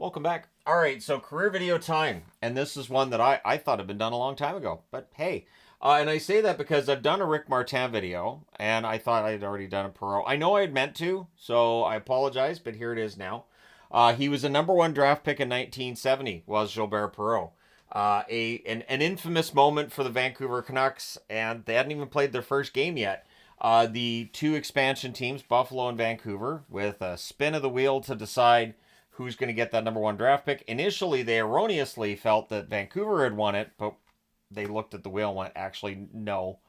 Welcome back. All right, so career video time. And this is one that I thought had been done a long time ago. But hey, and I say that because I've done a Rick Martin video, and I thought I'd already done a Perreault. I know I had meant to, so I apologize, but here it is now. He was a number one draft pick in 1970, was Gilbert Perreault. An infamous moment for the Vancouver Canucks, and they hadn't even played their first game yet. The two expansion teams, Buffalo and Vancouver, with a spin of the wheel to decide who's going to get that number one draft pick. Initially, they erroneously felt that Vancouver had won it, but they looked at the wheel and went, actually, no.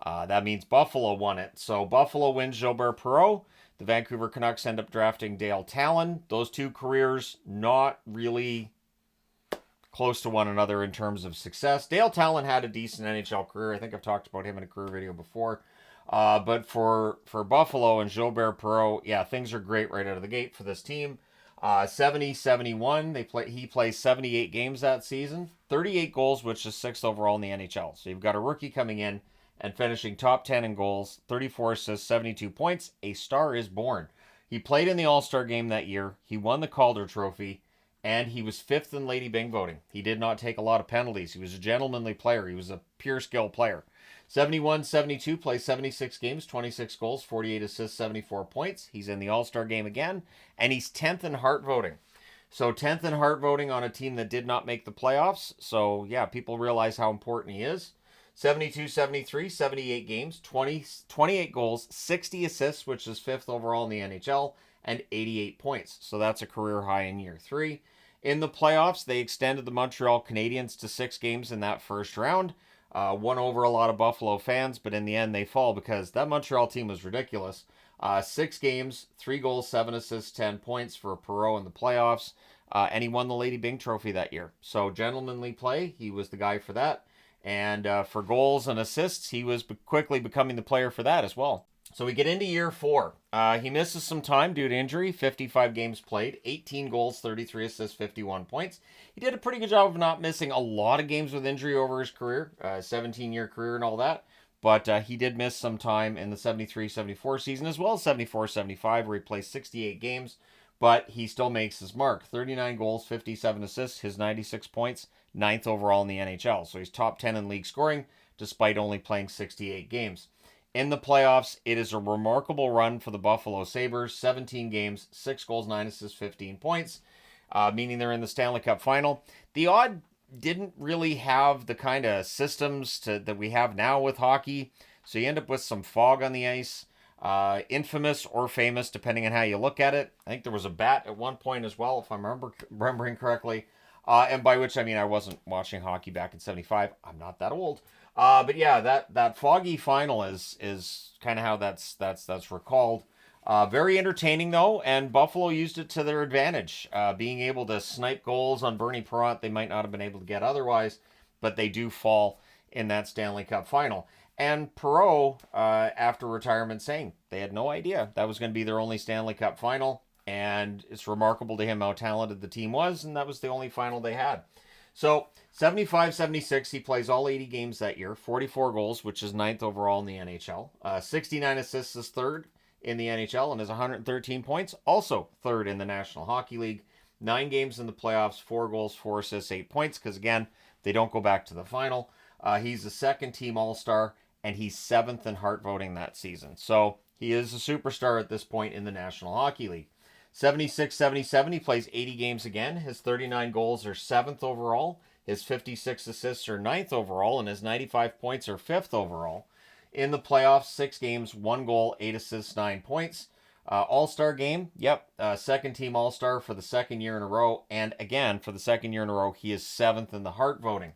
That means Buffalo won it. So Buffalo wins Gilbert Perreault. The Vancouver Canucks end up drafting Dale Talon. Those two careers not really close to one another in terms of success. Dale Talon had a decent NHL career. I think I've talked about him in a career video before. But for Buffalo and Gilbert Perreault, yeah, things are great right out of the gate for this team. 70-71, he plays 78 games that season, 38 goals, which is 6th overall in the NHL. So you've got a rookie coming in and finishing top 10 in goals, 34 assists, 72 points. A star is born. He played in the All-Star game that year. He won the Calder Trophy, and he was 5th in Lady Byng voting. He did not take a lot of penalties. He was a gentlemanly player. He was a pure skill player. 71-72, plays 76 games, 26 goals, 48 assists, 74 points. He's in the All-Star game again, and he's 10th in Hart voting. So 10th in Hart voting on a team that did not make the playoffs. So, yeah, people realize how important he is. 72-73, 78 games, 28 goals, 60 assists, which is 5th overall in the NHL, and 88 points. So that's a career high in year 3. In the playoffs, they extended the Montreal Canadiens to 6 games in that first round. Won over a lot of Buffalo fans, but in the end they fall because that Montreal team was ridiculous. 6 games, 3 goals, 7 assists, 10 points for Perreault in the playoffs, and he won the Lady Byng Trophy that year. So gentlemanly play, he was the guy for that. And for goals and assists, he was quickly becoming the player for that as well. So we get into year 4. He misses some time due to injury, 55 games played, 18 goals, 33 assists, 51 points. He did a pretty good job of not missing a lot of games with injury over his career, 17-year career and all that. But he did miss some time in the 73-74 season, as well as 74-75, where he plays 68 games. But he still makes his mark. 39 goals, 57 assists, his 96 points, 9th overall in the NHL. So he's top 10 in league scoring, despite only playing 68 games. In the playoffs, it is a remarkable run for the Buffalo Sabres. 17 games, 6 goals, 9 assists, 15 points, meaning they're in the Stanley Cup final. The Odd didn't really have the kind of systems that we have now with hockey, so you end up with some fog on the ice. Infamous or famous, depending on how you look at it. I think there was a bat at one point as well, if I'm remembering correctly. And by which I mean I wasn't watching hockey back in 75. I'm not that old. But yeah, that foggy final is kind of how that's recalled. Very entertaining though, and Buffalo used it to their advantage, being able to snipe goals on Bernie Perreault they might not have been able to get otherwise, but they do fall in that Stanley Cup final. And Perreault, after retirement, saying they had no idea that was going to be their only Stanley Cup final, and it's remarkable to him how talented the team was, and that was the only final they had. So 75-76, he plays all 80 games that year, 44 goals, which is 9th overall in the NHL. 69 assists is 3rd in the NHL, and has 113 points, also 3rd in the National Hockey League. 9 games in the playoffs, 4 goals, 4 assists, 8 points, because again, they don't go back to the final. He's a second-team All-Star, and he's 7th in Hart voting that season. So he is a superstar at this point in the National Hockey League. 76-77, he plays 80 games again. His 39 goals are 7th overall. His 56 assists are 9th overall, and his 95 points are 5th overall. In the playoffs, 6 games, 1 goal, 8 assists, 9 points. All-Star game, second-team All-Star for the second year in a row. And again, for the second year in a row, he is 7th in the Hart voting.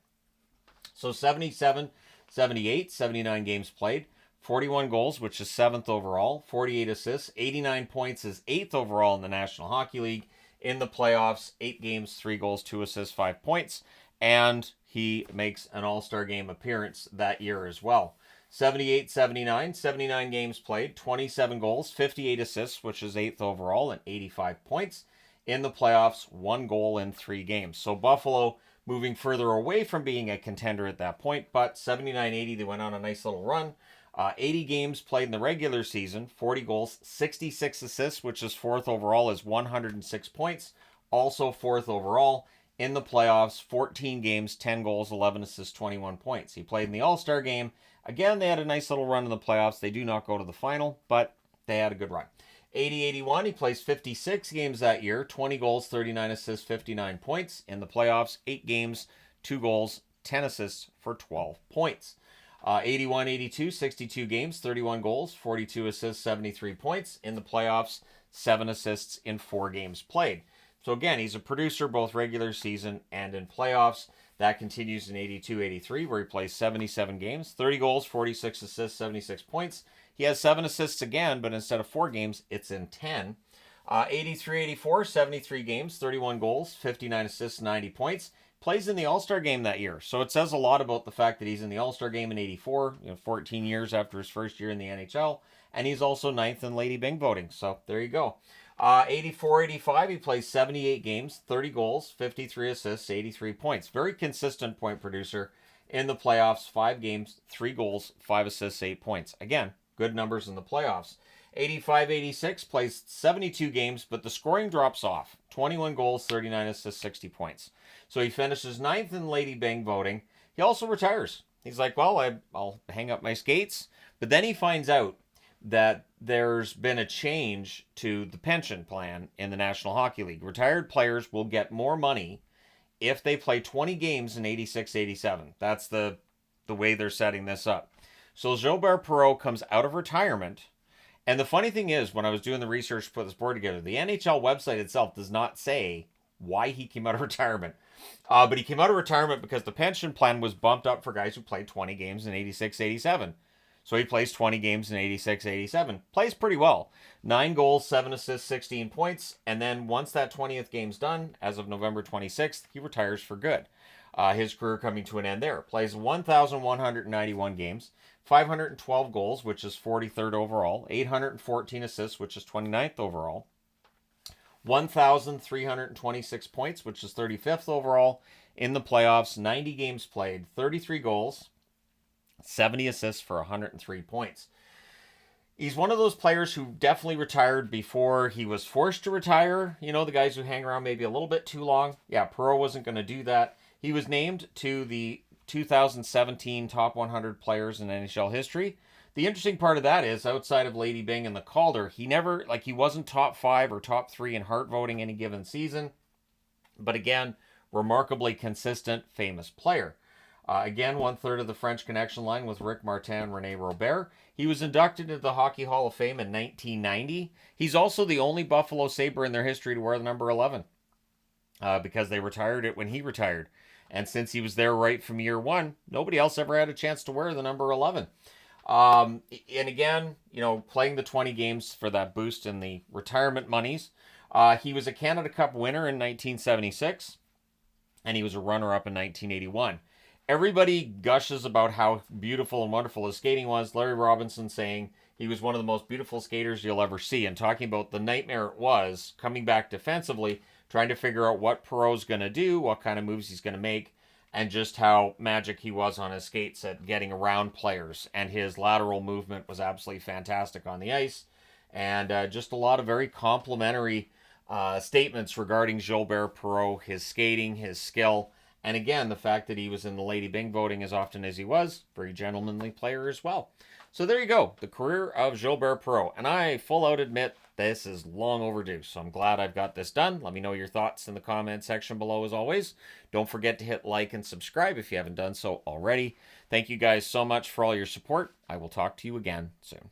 So 77, 78, 79 games played. 41 goals, which is 7th overall, 48 assists, 89 points is 8th overall in the National Hockey League. In the playoffs, 8 games, 3 goals, 2 assists, 5 points, and he makes an All-Star game appearance that year as well. 78-79, 79 games played, 27 goals, 58 assists, which is 8th overall, and 85 points. In the playoffs, 1 goal in 3 games. So Buffalo moving further away from being a contender at that point, but 79-80, they went on a nice little run. 80 games played in the regular season, 40 goals, 66 assists, which is 4th overall, is 106 points. also 4th overall. In the playoffs, 14 games, 10 goals, 11 assists, 21 points. He played in the All-Star game. Again, they had a nice little run in the playoffs. They do not go to the final, but they had a good run. 80-81, he plays 56 games that year, 20 goals, 39 assists, 59 points. In the playoffs, 8 games, 2 goals, 10 assists for 12 points. 81-82, 62 games, 31 goals, 42 assists, 73 points. In the playoffs, 7 assists in 4 games played. So again, he's a producer both regular season and in playoffs. That continues in 82-83, where he plays 77 games, 30 goals, 46 assists, 76 points. He has 7 assists again, but instead of 4 games, it's in 10. 83-84, 73 games, 31 goals, 59 assists, 90 points. Plays in the All-Star game that year. So it says a lot about the fact that he's in the All-Star game in 84, 14 years after his first year in the NHL. And he's also 9th in Lady Byng voting. So there you go. 84-85, he plays 78 games, 30 goals, 53 assists, 83 points. Very consistent point producer in the playoffs. 5 games, 3 goals, 5 assists, 8 points. Again, good numbers in the playoffs. 85-86, plays 72 games, but the scoring drops off. 21 goals, 39 assists, 60 points. So he finishes 9th in Lady Byng voting. He also retires. He's like, well, I'll hang up my skates. But then he finds out that there's been a change to the pension plan in the National Hockey League. Retired players will get more money if they play 20 games in 86-87. That's the way they're setting this up. So Gilbert Perreault comes out of retirement. And the funny thing is, when I was doing the research to put this board together, the NHL website itself does not say why he came out of retirement. But he came out of retirement because the pension plan was bumped up for guys who played 20 games in 86-87. So he plays 20 games in 86-87. Plays pretty well. 9 goals, 7 assists, 16 points. And then once that 20th game's done, as of November 26th, he retires for good. His career coming to an end there. Plays 1,191 games, 512 goals, which is 43rd overall, 814 assists, which is 29th overall, 1,326 points, which is 35th overall. In the playoffs, 90 games played, 33 goals, 70 assists for 103 points. He's one of those players who definitely retired before he was forced to retire. You know, the guys who hang around maybe a little bit too long. Yeah, Perreault wasn't going to do that. He was named to the 2017 top 100 players in NHL history. The interesting part of that is, outside of Lady Byng and the Calder, he wasn't top 5 or top 3 in Hart voting any given season. But again, remarkably consistent, famous player. Again, 1/3 of the French connection line with Rick Martin and Rene Robert. He was inducted into the Hockey Hall of Fame in 1990. He's also the only Buffalo Sabre in their history to wear the number 11 because they retired it when he retired. And since he was there right from year 1, nobody else ever had a chance to wear the number 11. And again, playing the 20 games for that boost in the retirement monies. He was a Canada Cup winner in 1976, and he was a runner-up in 1981. Everybody gushes about how beautiful and wonderful his skating was. Larry Robinson saying he was one of the most beautiful skaters you'll ever see, and talking about the nightmare it was coming back defensively, trying to figure out what Perreault's going to do, what kind of moves he's going to make, and just how magic he was on his skates at getting around players. And his lateral movement was absolutely fantastic on the ice. And just a lot of very complimentary statements regarding Gilbert Perreault, his skating, his skill. And again, the fact that he was in the Lady Byng voting as often as he was, very gentlemanly player as well. So there you go, the career of Gilbert Perreault. And I full out admit this is long overdue, so I'm glad I've got this done. Let me know your thoughts in the comment section below as always. Don't forget to hit like and subscribe if you haven't done so already. Thank you guys so much for all your support. I will talk to you again soon.